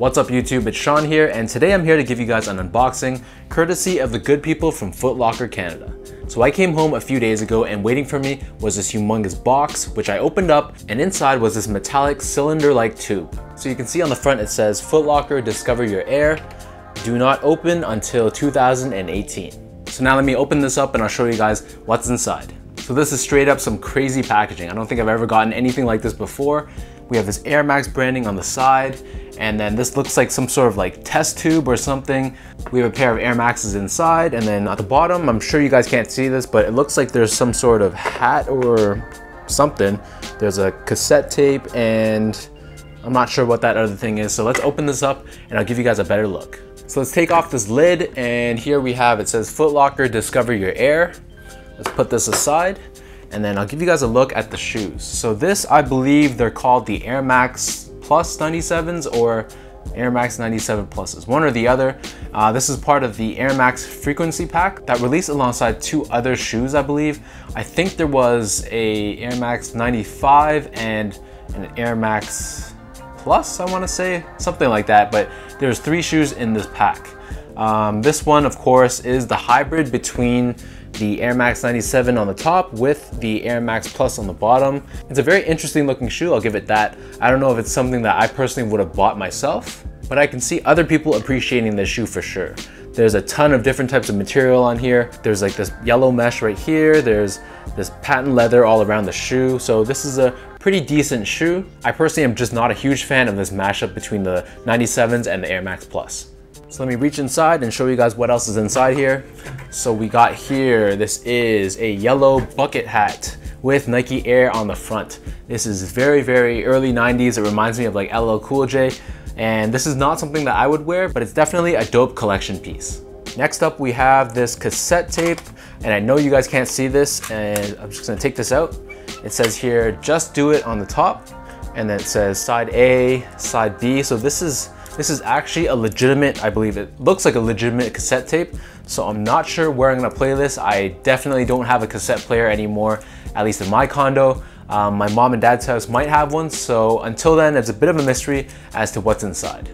What's up YouTube, it's Sean here, and today I'm here to give you guys an unboxing courtesy of the good people from Foot Locker Canada. So I came home a few days ago and waiting for me was this humongous box, which I opened up, and inside was this metallic cylinder-like tube. So you can see on the front it says Foot Locker Discover Your Air, do not open until 2018. So now let me open this up and I'll show you guys what's inside. So this is straight up some crazy packaging. I don't think I've ever gotten anything like this before. We have this Air Max branding on the side, and then this looks like some sort of like test tube or something. We have a pair of Air Maxes inside, and then at the bottom, I'm sure you guys can't see this, but it looks like there's some sort of hat or something. There's a cassette tape, and I'm not sure what that other thing is. So let's open this up and I'll give you guys a better look. So let's take off this lid, and here we have, it says Foot Locker Discover Your Air. Let's put this aside. And then I'll give you guys a look at the shoes. So this, I believe they're called the Air Max Plus 97s or Air Max 97 Pluses, one or the other. This is part of the Air Max Frequency Pack that released alongside two other shoes, I believe. I think there was a Air Max 95 and an Air Max Plus, I wanna say, something like that, but there's three shoes in this pack. This one, of course, is the hybrid between the Air Max 97 on the top with the Air Max Plus on the bottom. It's a very interesting looking shoe, I'll give it that. I don't know if it's something that I personally would have bought myself, but I can see other people appreciating this shoe for sure. There's a ton of different types of material on here. There's like this yellow mesh right here. There's this patent leather all around the shoe. So this is a pretty decent shoe. I personally am just not a huge fan of this mashup between the 97s and the Air Max Plus. So let me reach inside and show you guys what else is inside here. So we got here, this is a yellow bucket hat with Nike Air on the front. This is very, very early 90s. It reminds me of like LL Cool J. And this is not something that I would wear, but it's definitely a dope collection piece. Next up, we have this cassette tape. And I know you guys can't see this, and I'm just gonna take this out. It says here, just do it on the top. And then it says side A, side B. So this is actually a legitimate, I believe it looks like a legitimate cassette tape. So I'm not sure where I'm gonna play this. I definitely don't have a cassette player anymore, at least in my condo. My mom and dad's house might have one. So until then, it's a bit of a mystery as to what's inside.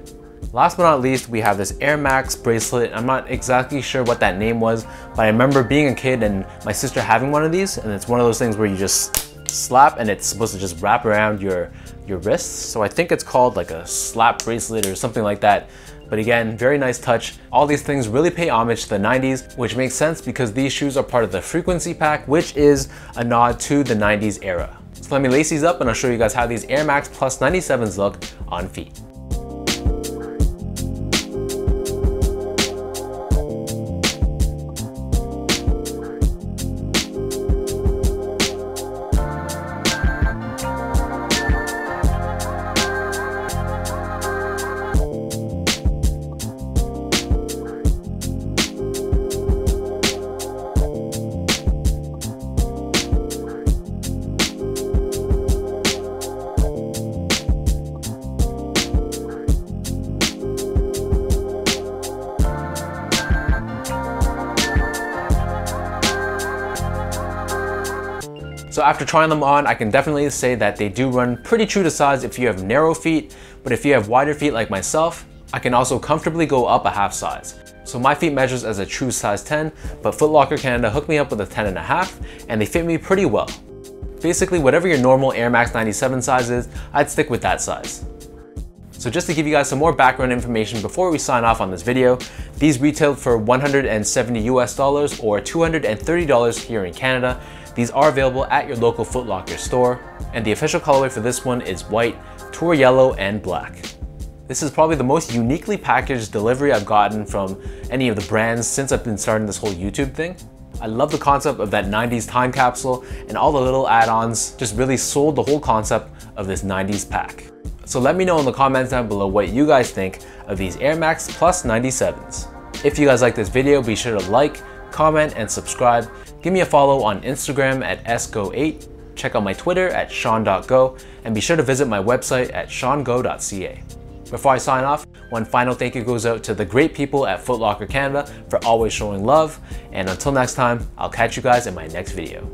Last but not least, we have this Air Max bracelet. I'm not exactly sure what that name was, but I remember being a kid and my sister having one of these, and it's one of those things where you just slap and it's supposed to just wrap around your wrists. So I think it's called like a slap bracelet or something like that. But again, very nice touch. All these things really pay homage to the 90s, which makes sense because these shoes are part of the Frequency Pack, which is a nod to the 90s era. So let me lace these up and I'll show you guys how these Air Max Plus 97s look on feet. So after trying them on, I can definitely say that they do run pretty true to size if you have narrow feet, but if you have wider feet like myself, I can also comfortably go up a half size. So my feet measures as a true size 10, but Foot Locker Canada hooked me up with a 10.5, and they fit me pretty well. Basically, whatever your normal Air Max 97 size is, I'd stick with that size. So just to give you guys some more background information before we sign off on this video, these retailed for $170 US or $230 here in Canada. These are available at your local Foot Locker store, and the official colorway for this one is white, tour yellow, and black. This is probably the most uniquely packaged delivery I've gotten from any of the brands since I've been starting this whole YouTube thing. I love the concept of that 90s time capsule, and all the little add-ons just really sold the whole concept of this 90s pack. So let me know in the comments down below what you guys think of these Air Max Plus 97s. If you guys like this video, be sure to like, comment, and subscribe. Give me a follow on Instagram at sgo8, check out my Twitter at sean.go, and be sure to visit my website at seango.ca. Before I sign off, one final thank you goes out to the great people at Foot Locker Canada for always showing love, and until next time, I'll catch you guys in my next video.